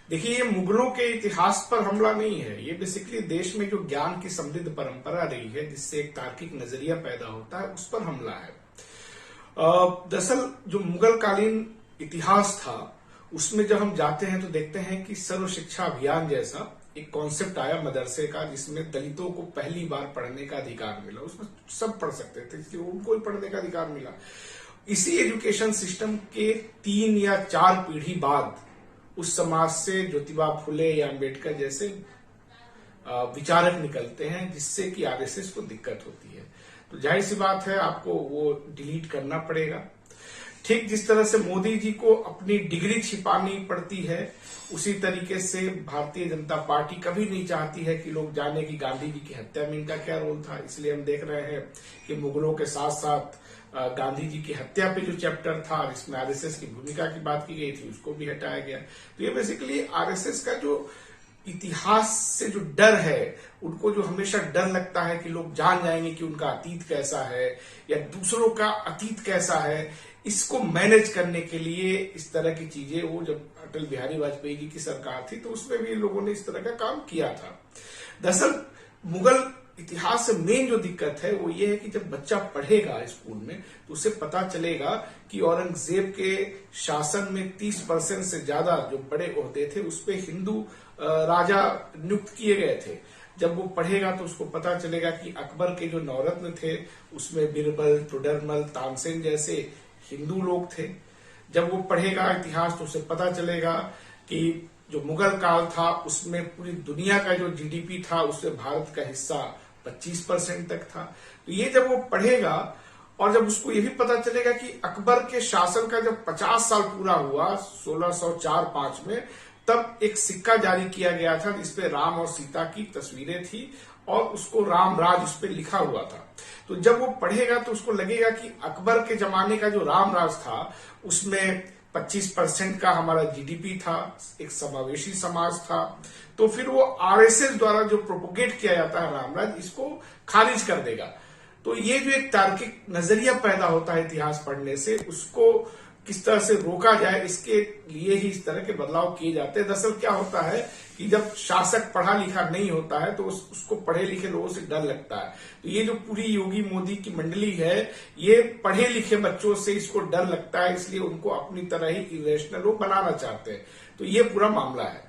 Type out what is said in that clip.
देखिए, ये मुगलों के इतिहास पर हमला नहीं है। ये बेसिकली देश में जो ज्ञान की समृद्ध परंपरा रही है, जिससे एक तार्किक नजरिया पैदा होता है, उस पर हमला है। दरअसल जो मुगल कालीन इतिहास था, उसमें जब हम जाते हैं तो देखते हैं कि सर्व शिक्षा अभियान जैसा एक कॉन्सेप्ट आया मदरसे का, जिसमें दलितों को पहली बार पढ़ने का अधिकार मिला। उसमें सब पढ़ सकते थे, इसलिए उनको ही पढ़ने का अधिकार मिला। इसी एजुकेशन सिस्टम के 3 या 4 पीढ़ी बाद उस समाज से ज्योतिबा फुले या अंबेडकर जैसे विचारक निकलते हैं, जिससे कि आरएसएस को दिक्कत होती है। तो जाहिर सी बात है, आपको वो डिलीट करना पड़ेगा। ठीक जिस तरह से मोदी जी को अपनी डिग्री छिपानी पड़ती है, उसी तरीके से भारतीय जनता पार्टी कभी नहीं चाहती है कि लोग जाने कि गांधी जी की हत्या में इनका क्या रोल था। इसलिए हम देख रहे हैं कि मुगलों के साथ साथ गांधी जी की हत्या पे जो चैप्टर था, जिसमें आरएसएस की भूमिका की बात की गई थी, उसको भी हटाया गया। तो ये बेसिकली आरएसएस का जो इतिहास से जो डर है, उनको जो हमेशा डर लगता है कि लोग जान जाएंगे कि उनका अतीत कैसा है या दूसरों का अतीत कैसा है, इसको मैनेज करने के लिए इस तरह की चीजें, वो जब अटल बिहारी वाजपेयी जी की सरकार थी तो उसमें भी लोगों ने इस तरह का काम किया था। दरअसल मुगल इतिहास से मेन जो दिक्कत है वो ये है कि जब बच्चा पढ़ेगा स्कूल में तो उसे पता चलेगा कि औरंगजेब के शासन में 30% से ज्यादा जो बड़े ओहदे थे उस पे हिंदू राजा नियुक्त किए गए थे। जब वो पढ़ेगा तो उसको पता चलेगा कि अकबर के जो नवरत्न थे उसमें बिरबल, टोडरमल, तानसेन जैसे हिंदू लोग थे। जब वो पढ़ेगा इतिहास तो उसे पता चलेगा कि जो मुगल काल था उसमें पूरी दुनिया का जो जीडीपी था उससे भारत का हिस्सा 25% तक था। तो ये जब वो पढ़ेगा और जब उसको ये भी पता चलेगा कि अकबर के शासन का जब 50 साल पूरा हुआ 1604-5 में, तब एक सिक्का जारी किया गया था जिसपे राम और सीता की तस्वीरें थी और उसको राम राज उस पर लिखा हुआ था। तो जब वो पढ़ेगा तो उसको लगेगा कि अकबर के जमाने का जो राम राज था उसमें 25% का हमारा जीडीपी था, एक समावेशी समाज था। तो फिर वो आरएसएस द्वारा जो प्रोपोगेट किया जाता है रामराज, इसको खारिज कर देगा। तो ये जो एक तार्किक नजरिया पैदा होता है इतिहास पढ़ने से, उसको किस तरह से रोका जाए, इसके लिए ही इस तरह के बदलाव किए जाते हैं। दरअसल क्या होता है कि जब शासक पढ़ा लिखा नहीं होता है तो उसको पढ़े लिखे लोगों से डर लगता है। तो ये जो पूरी योगी मोदी की मंडली है, ये पढ़े लिखे बच्चों से इसको डर लगता है, इसलिए उनको अपनी तरह ही इरेशनल वो बनाना चाहते हैं। तो ये पूरा मामला है।